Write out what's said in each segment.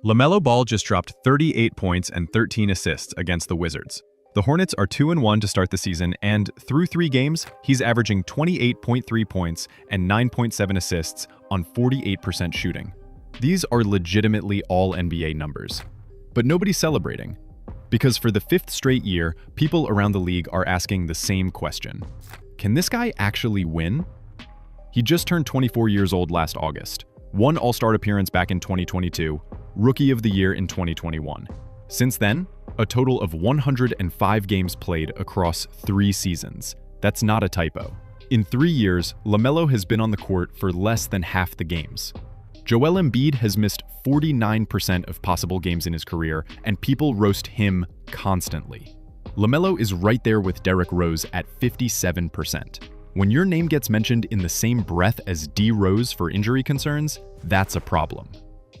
LaMelo Ball just dropped 38 points and 13 assists against the Wizards. The Hornets are 2-1 to start the season, and through 3 games, he's averaging 28.3 points and 9.7 assists on 48% shooting. These are legitimately all NBA numbers. But nobody's celebrating, because for the 5th straight year, people around the league are asking the same question. Can this guy actually win? He just turned 24 years old last August, won All-Star appearance back in 2022, Rookie of the Year in 2021. Since then, a total of 105 games played across 3 seasons. That's not a typo. In 3 years, LaMelo has been on the court for less than half the games. Joel Embiid has missed 49% of possible games in his career, and people roast him constantly. LaMelo is right there with Derrick Rose at 57%. When your name gets mentioned in the same breath as D. Rose for injury concerns, that's a problem.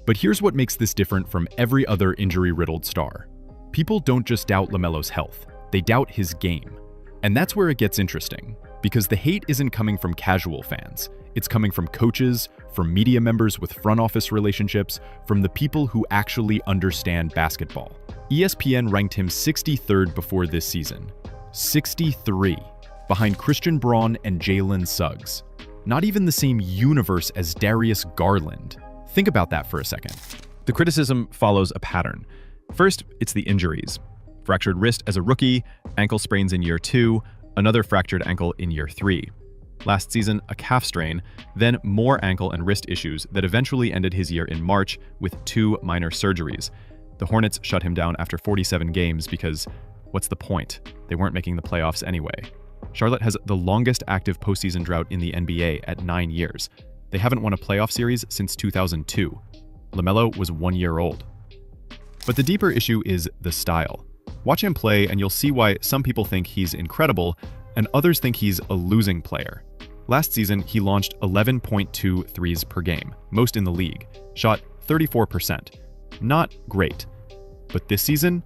But here's what makes this different from every other injury-riddled star. People don't just doubt LaMelo's health, they doubt his game. And that's where it gets interesting, because the hate isn't coming from casual fans. It's coming from coaches, from media members with front office relationships, from the people who actually understand basketball. ESPN ranked him 63rd before this season. 63, behind Christian Braun and Jalen Suggs. Not even the same universe as Darius Garland. Think about that for a second. The criticism follows a pattern. First, it's the injuries. Fractured wrist as a rookie, ankle sprains in year 2, another fractured ankle in year 3. Last season, a calf strain, then more ankle and wrist issues that eventually ended his year in March with 2 minor surgeries. The Hornets shut him down after 47 games because, what's the point? They weren't making the playoffs anyway. Charlotte has the longest active postseason drought in the NBA at 9 years. They haven't won a playoff series since 2002. LaMelo was 1 year old. But the deeper issue is the style. Watch him play and you'll see why some people think he's incredible and others think he's a losing player. Last season, he launched 11.2 threes per game, most in the league, shot 34%. Not great. But this season,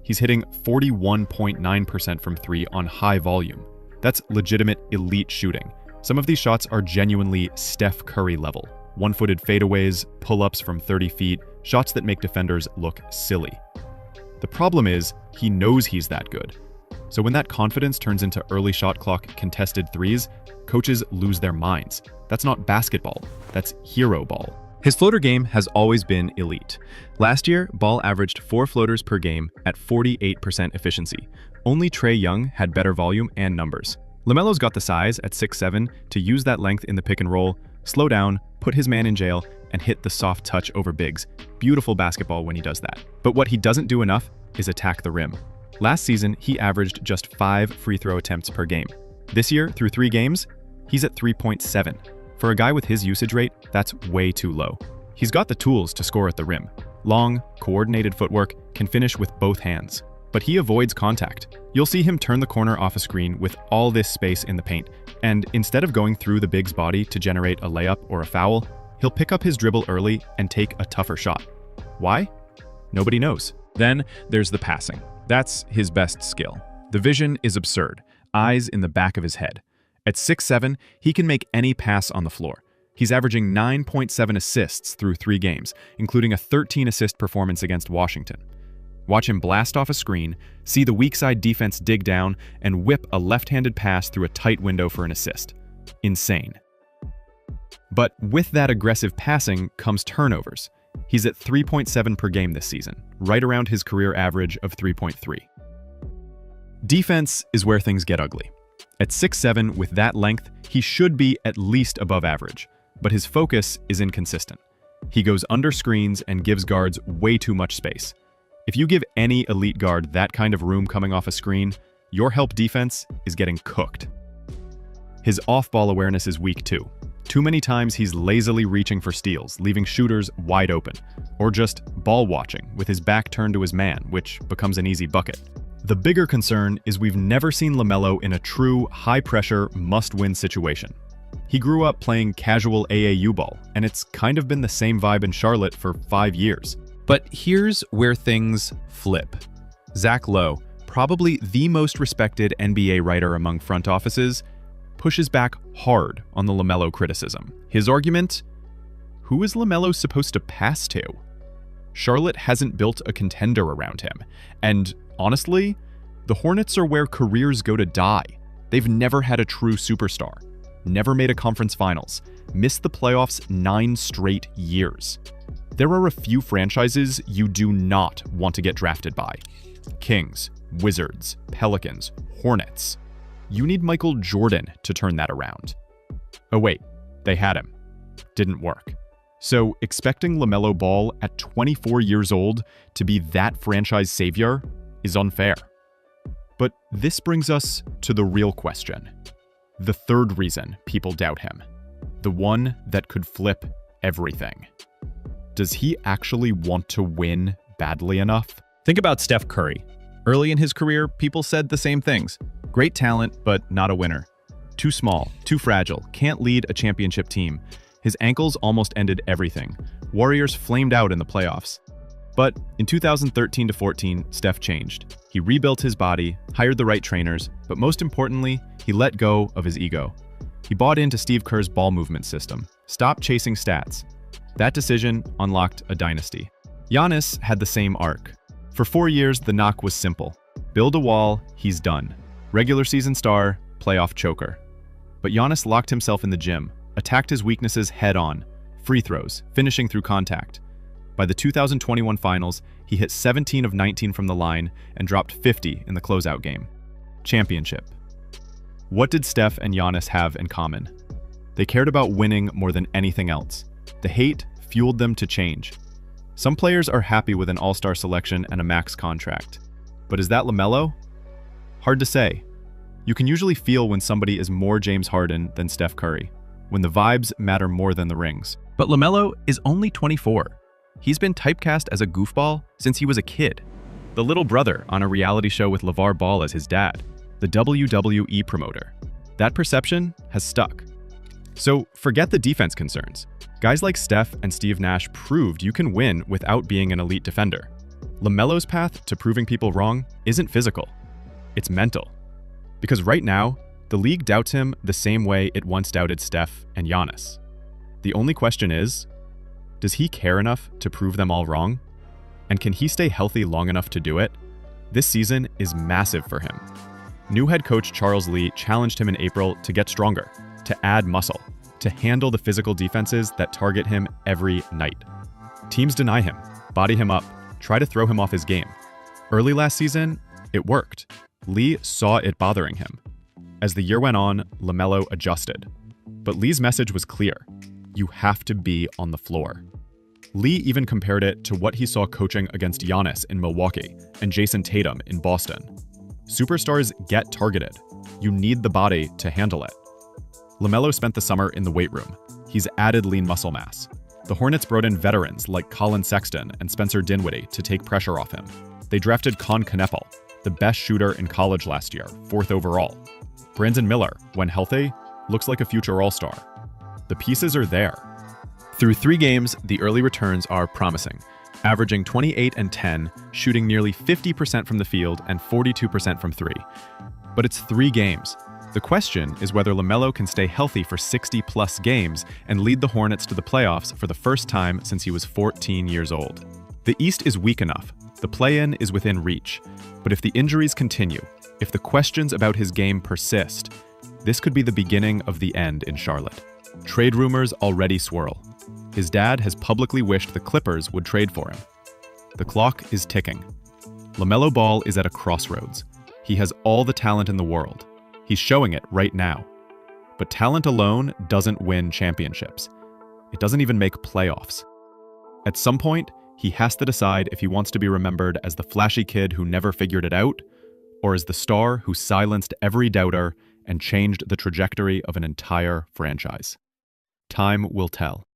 he's hitting 41.9% from 3 on high volume. That's legitimate elite shooting. Some of these shots are genuinely Steph Curry level. One-footed fadeaways, pull-ups from 30 feet, shots that make defenders look silly. The problem is, he knows he's that good. So when that confidence turns into early shot clock contested threes, coaches lose their minds. That's not basketball, that's hero ball. His floater game has always been elite. Last year, Ball averaged 4 floaters per game at 48% efficiency. Only Trae Young had better volume and numbers. LaMelo's got the size at 6'7" to use that length in the pick and roll, slow down, put his man in jail, and hit the soft touch over bigs. Beautiful basketball when he does that. But what he doesn't do enough is attack the rim. Last season, he averaged just 5 free throw attempts per game. This year, through 3 games, he's at 3.7. For a guy with his usage rate, that's way too low. He's got the tools to score at the rim. Long, coordinated footwork, can finish with both hands. But he avoids contact. You'll see him turn the corner off a screen with all this space in the paint, and instead of going through the big's body to generate a layup or a foul, he'll pick up his dribble early and take a tougher shot. Why? Nobody knows. Then there's the passing. That's his best skill. The vision is absurd. Eyes in the back of his head. At 6'7", he can make any pass on the floor. He's averaging 9.7 assists through 3 games, including a 13-assist performance against Washington. Watch him blast off a screen, see the weak side defense dig down, and whip a left-handed pass through a tight window for an assist. Insane. But with that aggressive passing comes turnovers. He's at 3.7 per game this season, right around his career average of 3.3. Defense is where things get ugly. At 6'7", with that length, he should be at least above average, but his focus is inconsistent. He goes under screens and gives guards way too much space. If you give any elite guard that kind of room coming off a screen, your help defense is getting cooked. His off-ball awareness is weak too. Too many times he's lazily reaching for steals, leaving shooters wide open, or just ball watching with his back turned to his man, which becomes an easy bucket. The bigger concern is we've never seen LaMelo in a true high-pressure, must-win situation. He grew up playing casual AAU ball, and it's kind of been the same vibe in Charlotte for 5 years. But here's where things flip. Zach Lowe, probably the most respected NBA writer among front offices, pushes back hard on the LaMelo criticism. His argument? Who is LaMelo supposed to pass to? Charlotte hasn't built a contender around him. And honestly, the Hornets are where careers go to die. They've never had a true superstar, never made a conference finals, missed the playoffs 9 straight years. There are a few franchises you do not want to get drafted by. Kings, Wizards, Pelicans, Hornets. You need Michael Jordan to turn that around. Oh wait, they had him. Didn't work. So expecting LaMelo Ball at 24 years old to be that franchise savior is unfair. But this brings us to the real question. The third reason people doubt him. The one that could flip everything. Does he actually want to win badly enough? Think about Steph Curry. Early in his career, people said the same things. Great talent, but not a winner. Too small, too fragile, can't lead a championship team. His ankles almost ended everything. Warriors flamed out in the playoffs. But in 2013-14, Steph changed. He rebuilt his body, hired the right trainers, but most importantly, he let go of his ego. He bought into Steve Kerr's ball movement system, stopped chasing stats. That decision unlocked a dynasty. Giannis had the same arc. For 4 years, the knock was simple. Build a wall, he's done. Regular season star, playoff choker. But Giannis locked himself in the gym, attacked his weaknesses head-on, free throws, finishing through contact. By the 2021 finals, he hit 17 of 19 from the line and dropped 50 in the closeout game. Championship. What did Steph and Giannis have in common? They cared about winning more than anything else. The hate fueled them to change. Some players are happy with an all-star selection and a max contract. But is that LaMelo? Hard to say. You can usually feel when somebody is more James Harden than Steph Curry, when the vibes matter more than the rings. But LaMelo is only 24. He's been typecast as a goofball since he was a kid. The little brother on a reality show with LeVar Ball as his dad, the WWE promoter. That perception has stuck. So forget the defense concerns. Guys like Steph and Steve Nash proved you can win without being an elite defender. LaMelo's path to proving people wrong isn't physical. It's mental. Because right now, the league doubts him the same way it once doubted Steph and Giannis. The only question is, does he care enough to prove them all wrong? And can he stay healthy long enough to do it? This season is massive for him. New head coach Charles Lee challenged him in April to get stronger, to add muscle, to handle the physical defenses that target him every night. Teams deny him, body him up, try to throw him off his game. Early last season, it worked. Lee saw it bothering him. As the year went on, LaMelo adjusted. But Lee's message was clear. You have to be on the floor. Lee even compared it to what he saw coaching against Giannis in Milwaukee and Jason Tatum in Boston. Superstars get targeted. You need the body to handle it. LaMelo spent the summer in the weight room. He's added lean muscle mass. The Hornets brought in veterans like Colin Sexton and Spencer Dinwiddie to take pressure off him. They drafted Con Kneppel, the best shooter in college last year, 4th overall. Brandon Miller, when healthy, looks like a future all-star. The pieces are there. Through 3 games, the early returns are promising, averaging 28 and 10, shooting nearly 50% from the field and 42% from 3. But it's 3 games. The question is whether LaMelo can stay healthy for 60-plus games and lead the Hornets to the playoffs for the first time since he was 14 years old. The East is weak enough. The play-in is within reach. But if the injuries continue, if the questions about his game persist, this could be the beginning of the end in Charlotte. Trade rumors already swirl. His dad has publicly wished the Clippers would trade for him. The clock is ticking. LaMelo Ball is at a crossroads. He has all the talent in the world. He's showing it right now. But talent alone doesn't win championships. It doesn't even make playoffs. At some point, he has to decide if he wants to be remembered as the flashy kid who never figured it out, or as the star who silenced every doubter and changed the trajectory of an entire franchise. Time will tell.